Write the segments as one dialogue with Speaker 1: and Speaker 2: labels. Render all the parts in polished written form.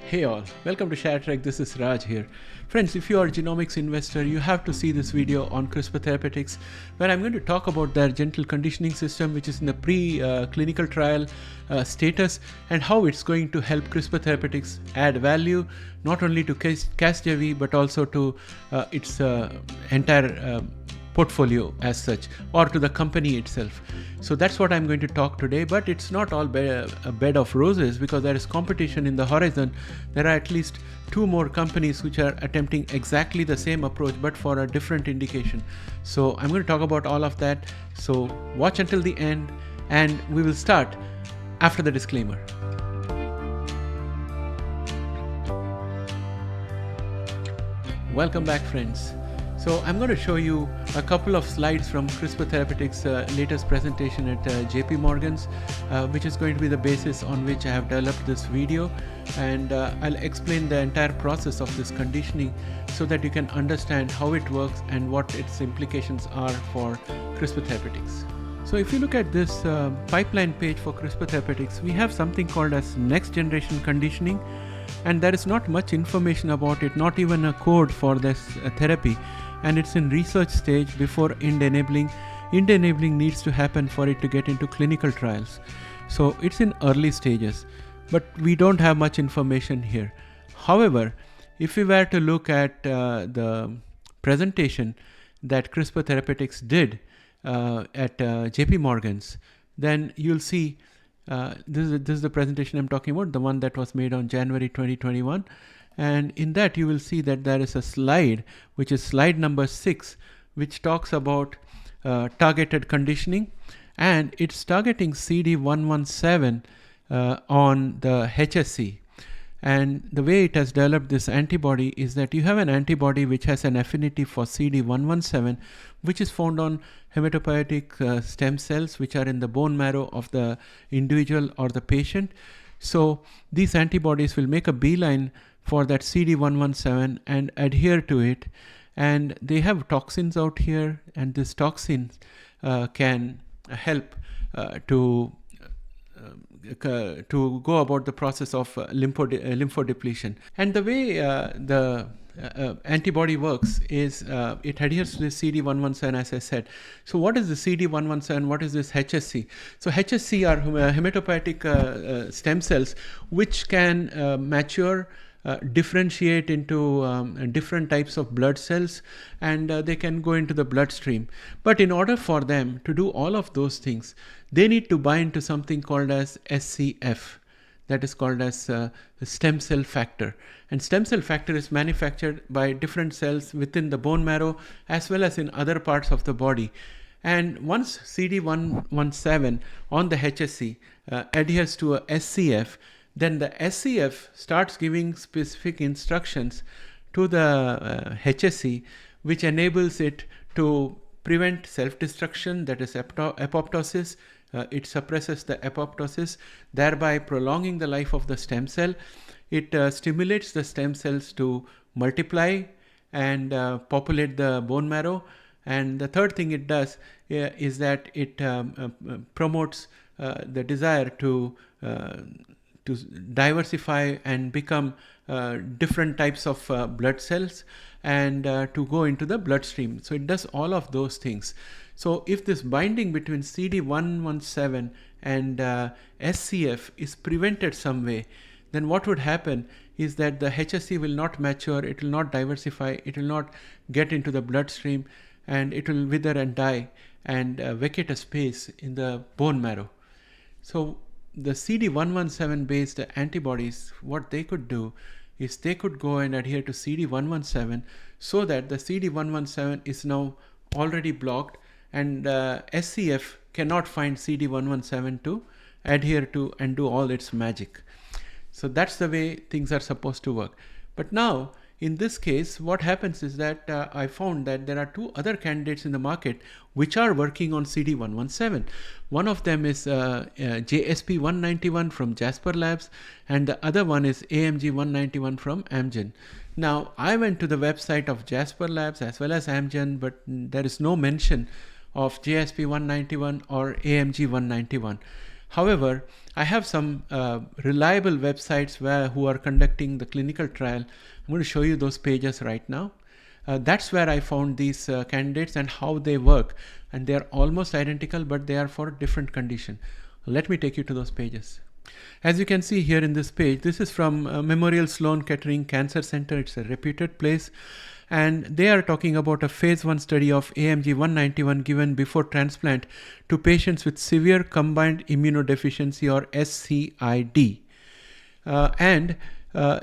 Speaker 1: Hey all, welcome to ShareTreck. This is Raj here. Friends, if you are a genomics investor, you have to see this video on Crispr Therapeutics, where I'm going to talk about their gentle conditioning system, which is in the pre-clinical trial status, and how it's going to help Crispr Therapeutics add value, not only to Casgevy, but also to its entire portfolio as such, or to the company itself. So that's what I'm going to talk today, but it's not all a bed of roses, because there is competition in the horizon. There are at least 2 more companies which are attempting exactly the same approach but for a different indication. So I'm going to talk about all of that. So watch until the end, and we will start after the disclaimer. Welcome back, friends. So I'm going to show you a couple of slides from Crispr Therapeutics' latest presentation at JP Morgan's, which is going to be the basis on which I have developed this video, and I'll explain the entire process of this conditioning so that you can understand how it works and what its implications are for Crispr Therapeutics. So if you look at this pipeline page for Crispr Therapeutics, we have something called as next generation conditioning, and there is not much information about it, not even a code for this therapy. And it's in research stage before IND enabling. IND enabling needs to happen for it to get into clinical trials. So it's in early stages, but we don't have much information here. However, if we were to look at the presentation that Crispr Therapeutics did at JP Morgan's, then you'll see this is the presentation I'm talking about, the one that was made on January 2021. And in that you will see that there is a slide, which is slide number 6, which talks about targeted conditioning, and it's targeting CD117 on the HSC. And the way it has developed this antibody is that you have an antibody which has an affinity for CD117, which is found on hematopoietic stem cells, which are in the bone marrow of the individual or the patient. So these antibodies will make a beeline for that CD117 and adhere to it, and they have toxins out here, and this toxin can help to go about the process of lymphodepletion. And the way the antibody works is it adheres to the CD117, as I said. So what is the CD117? What is this HSC? So HSC are hematopoietic stem cells which can mature, differentiate into different types of blood cells, and they can go into the bloodstream. But in order for them to do all of those things, they need to bind to something called as SCF, that is called as stem cell factor. And stem cell factor is manufactured by different cells within the bone marrow as well as in other parts of the body. And once CD117 on the HSC adheres to a SCF, then the SCF starts giving specific instructions to the HSC, which enables it to prevent self-destruction, that is apoptosis. It suppresses the apoptosis, thereby prolonging the life of the stem cell. It stimulates the stem cells to multiply and populate the bone marrow. And the third thing it does is that it promotes the desire to diversify and become different types of blood cells, and to go into the bloodstream. So it does all of those things. So if this binding between CD117 and SCF is prevented some way, then what would happen is that the HSC will not mature, it will not diversify, it will not get into the bloodstream, and it will wither and die and vacate a space in the bone marrow. So the CD117 based antibodies, what they could do is they could go and adhere to CD117, so that the CD117 is now already blocked, and SCF cannot find CD117 to adhere to and do all its magic. So that's the way things are supposed to work. But now in this case, what happens is that I found that there are 2 other candidates in the market which are working on CD117. One of them is JSP 191 from Jasper Labs, and the other one is AMG 191 from Amgen. Now, I went to the website of Jasper Labs as well as Amgen, but there is no mention of JSP 191 or AMG 191. However, I have some reliable websites who are conducting the clinical trial. I'm going to show you those pages right now. That's where I found these candidates and how they work. And they are almost identical, but they are for different condition. Let me take you to those pages. As you can see here in this page, this is from Memorial Sloan Kettering Cancer Center. It's a reputed place. And they are talking about a phase 1 study of AMG 191 given before transplant to patients with severe combined immunodeficiency, or SCID.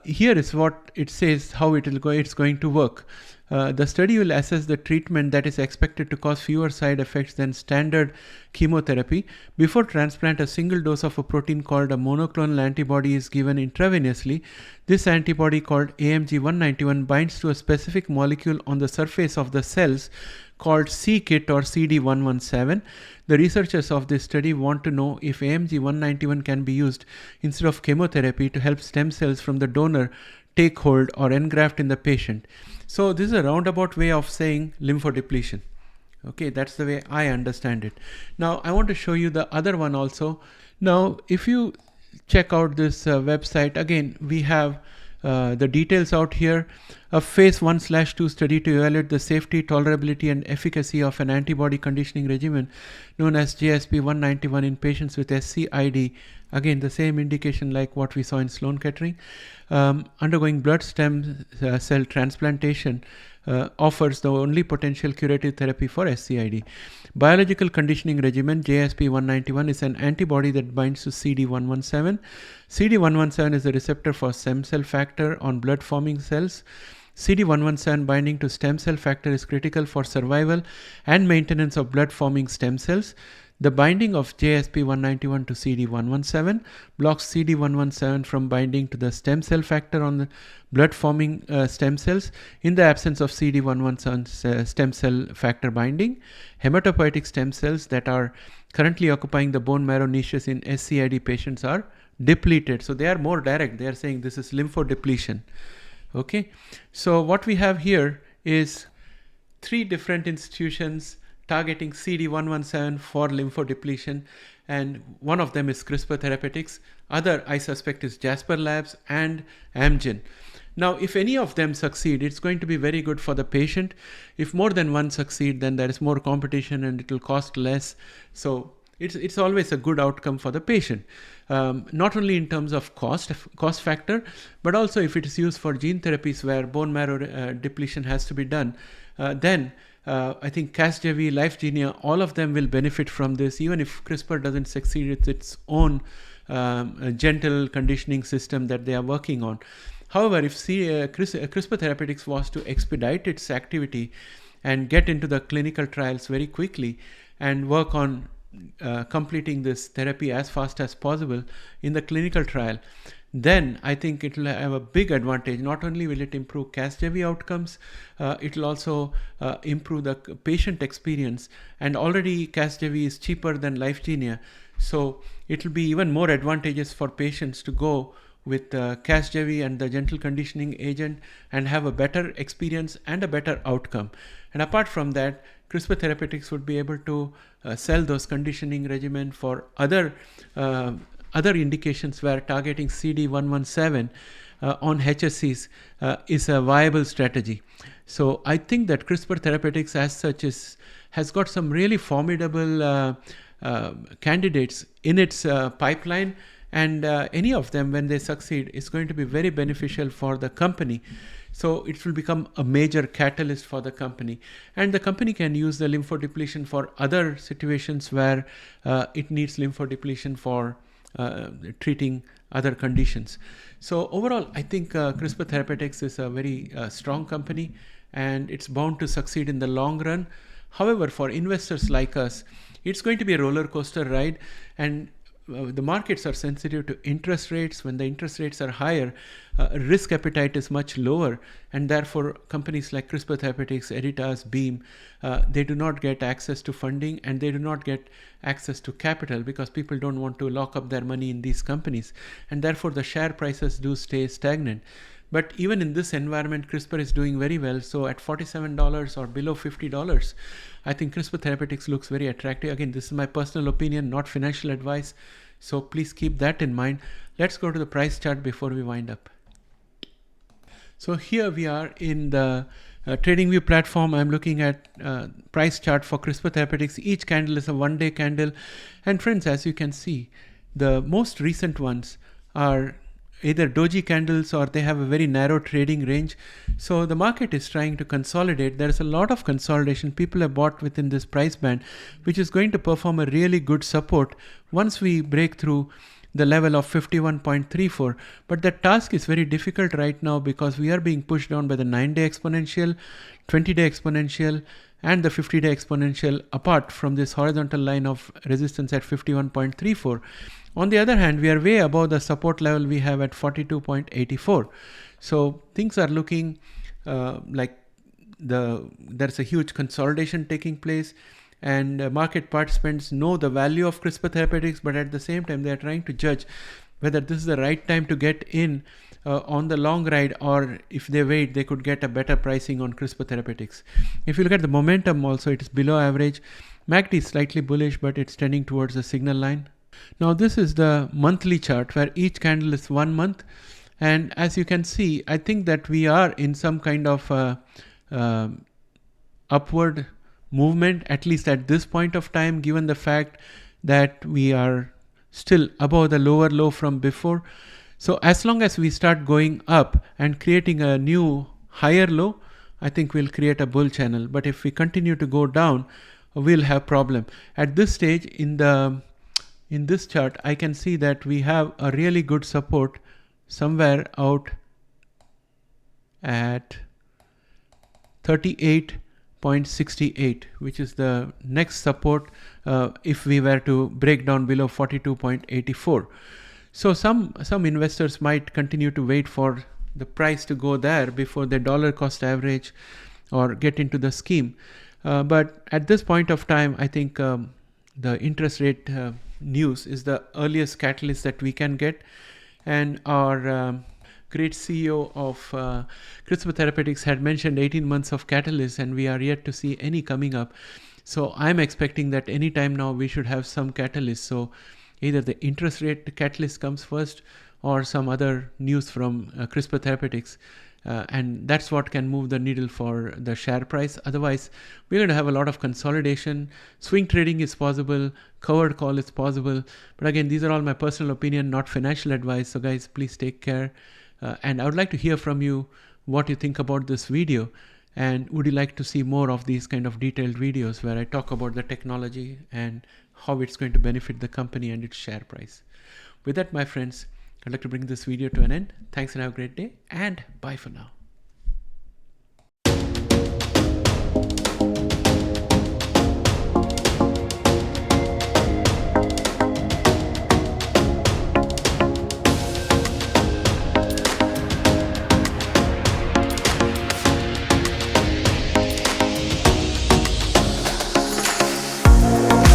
Speaker 1: Here is what it says, how it's going to work. The study will assess the treatment that is expected to cause fewer side effects than standard chemotherapy. Before transplant, a single dose of a protein called a monoclonal antibody is given intravenously. This antibody, called AMG 191, binds to a specific molecule on the surface of the cells called c-KIT or CD117. The researchers of this study want to know if AMG 191 can be used instead of chemotherapy to help stem cells from the donor take hold or engraft in the patient. So this is a roundabout way of saying lymphodepletion. Okay, that's the way I understand it. Now I want to show you the other one also. Now if you check out this website, again we have the details out here. A phase 1/2 study to evaluate the safety, tolerability and efficacy of an antibody conditioning regimen known as JSP 191 in patients with SCID. Again, the same indication like what we saw in Sloan Kettering. Undergoing blood stem cell transplantation offers the only potential curative therapy for SCID. Biological conditioning regimen JSP 191 is an antibody that binds to CD117. CD117 is a receptor for stem cell factor on blood forming cells. CD117 binding to stem cell factor is critical for survival and maintenance of blood forming stem cells. The binding of JSP 191 to CD117 blocks CD117 from binding to the stem cell factor on the blood forming stem cells. In the absence of CD117 stem cell factor binding, hematopoietic stem cells that are currently occupying the bone marrow niches in SCID patients are depleted. So they are more direct. They are saying this is lymphodepletion. Okay, so what we have here is 3 different institutions targeting CD117 for lymphodepletion, and one of them is Crispr Therapeutics. Other, I suspect, is Jasper Labs and Amgen. Now, if any of them succeed, it's going to be very good for the patient. If more than one succeed, then there is more competition and it will cost less. So it's always a good outcome for the patient. Not only in terms of cost factor, but also if it is used for gene therapies where bone marrow depletion has to be done, then I think Casgevy, Lyfgenia, all of them will benefit from this, even if CRISPR doesn't succeed with its own gentle conditioning system that they are working on. However, if CRISPR Therapeutics was to expedite its activity and get into the clinical trials very quickly and work on completing this therapy as fast as possible in the clinical trial, then I think it will have a big advantage. Not only will it improve Casgevy outcomes, it will also improve the patient experience. And already Casgevy is cheaper than Lyfgenia, so it will be even more advantageous for patients to go with Casgevy and the gentle conditioning agent and have a better experience and a better outcome. And apart from that, CRISPR Therapeutics would be able to sell those conditioning regimen for other indications where targeting CD117 on HSCs is a viable strategy. So I think that CRISPR Therapeutics as such has got some really formidable candidates in its pipeline, and any of them, when they succeed, is going to be very beneficial for the company. So it will become a major catalyst for the company, and the company can use the lymphodepletion for other situations where it needs lymphodepletion for treating other conditions. So overall, I think CRISPR Therapeutics is a very strong company, and it's bound to succeed in the long run. However, for investors like us, it's going to be a roller coaster ride, and the markets are sensitive to interest rates. When the interest rates are higher, risk appetite is much lower, and therefore companies like CRISPR Therapeutics, Editas, Beam, they do not get access to funding, and they do not get access to capital because people don't want to lock up their money in these companies, and therefore the share prices do stay stagnant. But even in this environment, CRISPR is doing very well. So at $47 or below $50, I think CRISPR Therapeutics looks very attractive. Again, this is my personal opinion, not financial advice. So please keep that in mind. Let's go to the price chart before we wind up. So here we are in the TradingView platform. I'm looking at price chart for Crispr Therapeutics. Each candle is a 1-day candle. And friends, as you can see, the most recent ones are either doji candles or they have a very narrow trading range. So the market is trying to consolidate. There's a lot of consolidation. People have bought within this price band, which is going to perform a really good support once we break through the level of 51.34. But the task is very difficult right now because we are being pushed down by the 9-day exponential, 20-day exponential, and the 50-day exponential apart from this horizontal line of resistance at 51.34. On the other hand, we are way above the support level we have at 42.84. So things are looking like there's a huge consolidation taking place, and market participants know the value of Crispr Therapeutics, but at the same time they are trying to judge whether this is the right time to get in on the long ride, or if they wait they could get a better pricing on Crispr Therapeutics. If you look at the momentum also, it is below average. MACD is slightly bullish, but it's tending towards the signal line. Now this is the monthly chart where each candle is 1 month, and as you can see, I think that we are in some kind of upward movement, at least at this point of time, given the fact that we are still above the lower low from before. So as long as we start going up and creating a new higher low, I think we'll create a bull channel. But if we continue to go down, we'll have problem. At this stage in this chart, I can see that we have a really good support somewhere out at 38.68, which is the next support if we were to break down below 42.84. So some investors might continue to wait for the price to go there before they dollar cost average or get into the scheme. But at this point of time, I think the interest rate news is the earliest catalyst that we can get. And our great CEO of Crispr Therapeutics had mentioned 18 months of catalyst, and we are yet to see any coming up. So I'm expecting that anytime now we should have some catalyst. So either the interest rate catalyst comes first or some other news from Crispr Therapeutics. And that's what can move the needle for the share price. Otherwise, we're going to have a lot of consolidation. Swing trading is possible. Covered call is possible. But again, these are all my personal opinion, not financial advice. So guys, please take care. And I would like to hear from you what you think about this video. And would you like to see more of these kind of detailed videos where I talk about the technology and how it's going to benefit the company and its share price? With that, my friends, I'd like to bring this video to an end. Thanks and have a great day, and bye for now.